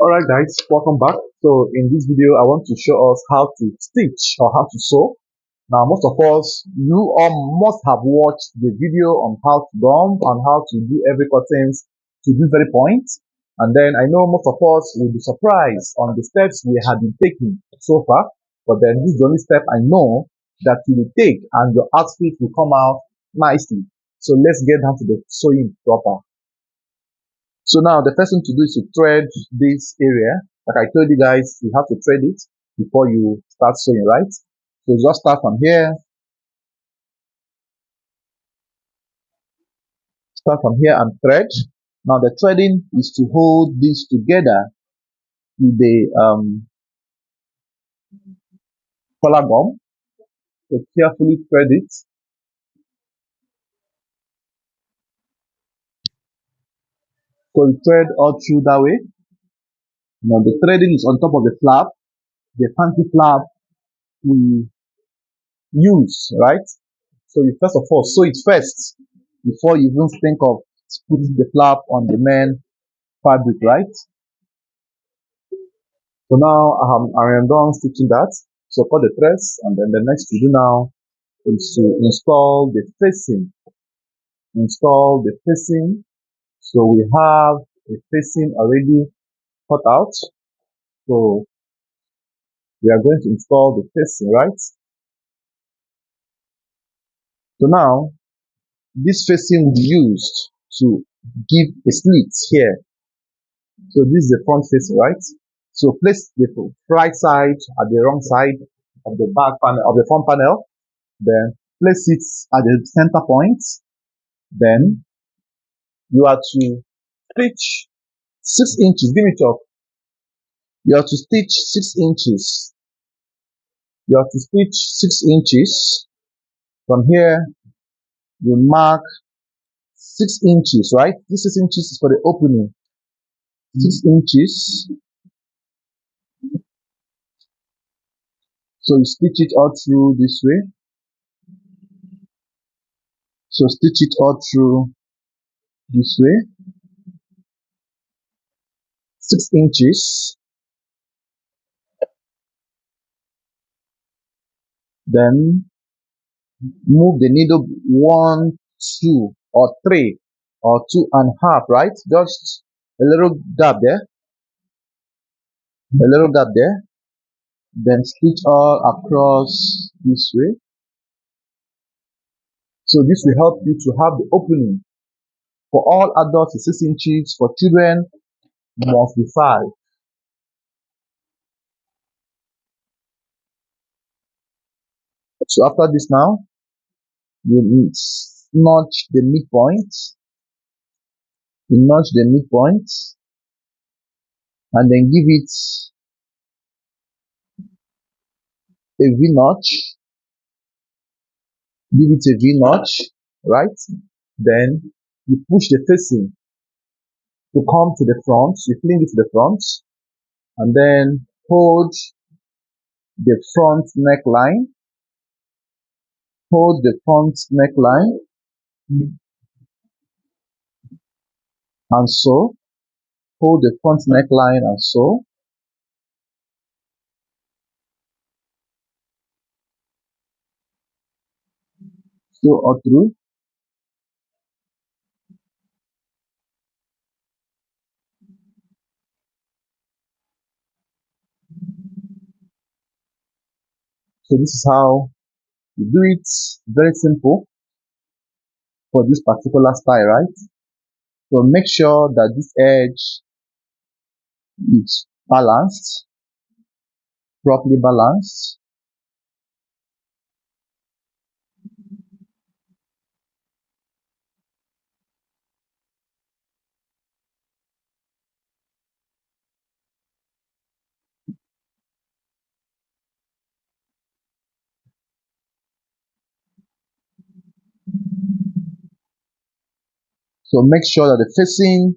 Alright guys, welcome back. So in this video I want to show us how to stitch or how to sew. Now most of us, you all must have watched the video on how to gum and how to do every cuttings to this very point. And then I know most of us will be surprised on the steps we have been taking so far. But then this is the only step I know that you will take and your outfit will come out nicely. So let's get down to the sewing proper. So now the first thing to do is to thread this area. Like I told you guys, you have to thread it before you start sewing, right? So just start from here. Start from here and thread. Now the threading is to hold this together with the collar gum. So carefully thread it. So you thread all through that way. Now the threading is on top of the flap, the fancy flap we use, right? So you first of all sew it first before you even think of putting the flap on the main fabric, right? So now I am done stitching that. So cut the threads, and then the next to do now is to install the facing. Install the facing. So we have the facing already cut out. So we are going to install the facing, right? So now this facing will be used to give a slit here. So this is the front facing, right? So place the right side at the wrong side of the back panel of the front panel. Then place it at the center point. Then you are to stitch 6 inches. Give me chalk. You have to stitch 6 inches. You have to stitch 6 inches. From here, you mark 6 inches, right? This 6 inches is for the opening. 6 inches. So you stitch it all through this way. So stitch it all through this way. 6 inches. Then move the needle 1, 2, or 3, or 2.5, right? Just a little gap there. A little gap there. Then stitch all across this way. So this will help you to have the opening. For all adults, it's 6 inches. For children, must be 5. So after this now, you notch the midpoint. You notch the midpoint, and then give it a V notch. Give it a V notch, right? Then you push the facing to come to the front. You fling it to the front, and then hold the front neckline. Hold the front neckline, and sew. Hold the front neckline and sew. Sew all through. So this is how you do it. Very simple for this particular style, right? So make sure that this edge is balanced, properly balanced. So make sure that the facing,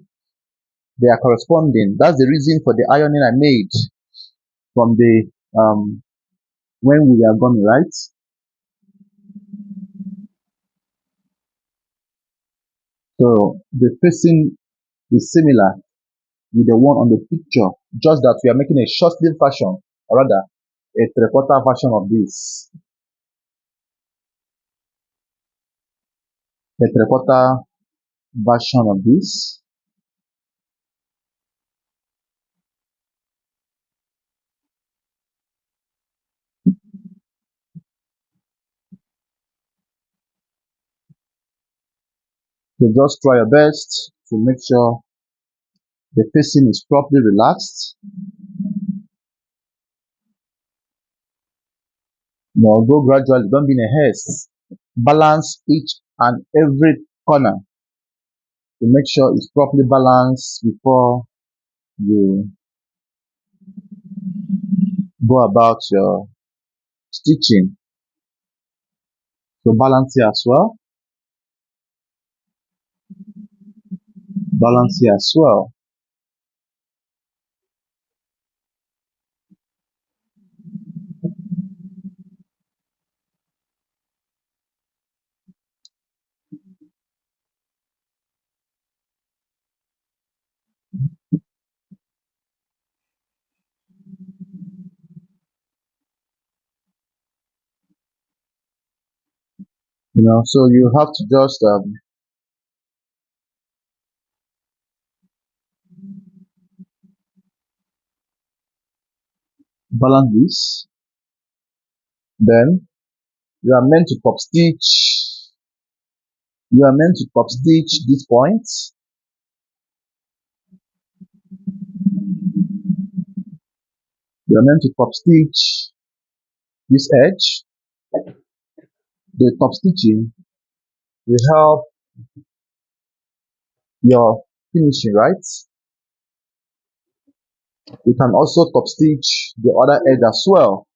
they are corresponding. That's the reason for the ironing I made from the when we are going, right? So the facing is similar. with the one on the picture, just that we are making a short sleeve version, or rather a 3/4 version of this. A 3/4 version of this. So just try your best to make sure the facing is properly relaxed. Go gradually, don't be in a haste. Balance each and every corner to make sure it's properly balanced before you go about your stitching. So balance here as well. Balance here as well. So you have to just balance this. Then you are meant to top stitch. You are meant to top stitch this point. You are meant to top stitch this edge. The top stitching will help your finishing, right? You can also top stitch the other edge as well,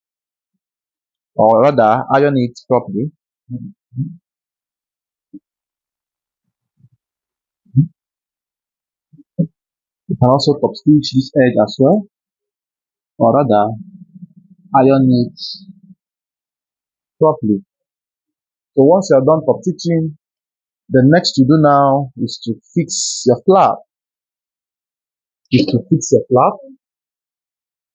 or rather iron it properly. You can also top stitch this edge as well, or rather iron it properly. So once you're done top stitching, the next to do now is to fix your flap.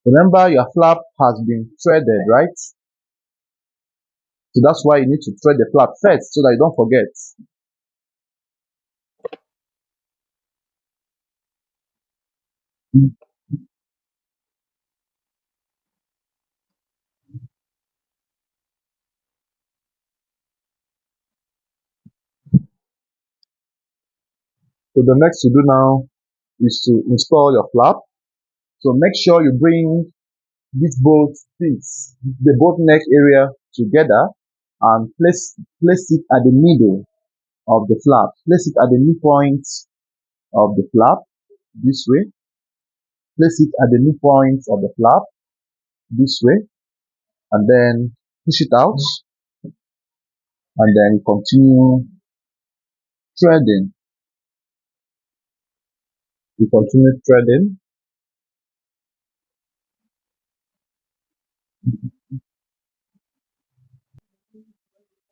Remember, your flap has been threaded, right? So that's why you need to thread the flap first so that you don't forget. So the next to do now is to install your flap. So make sure you bring these both things, the both neck area together, and place it at the middle of the flap. Place it at the midpoint of the flap this way. Place it at the midpoint of the flap this way, and then push it out, and then continue threading. You continue threading.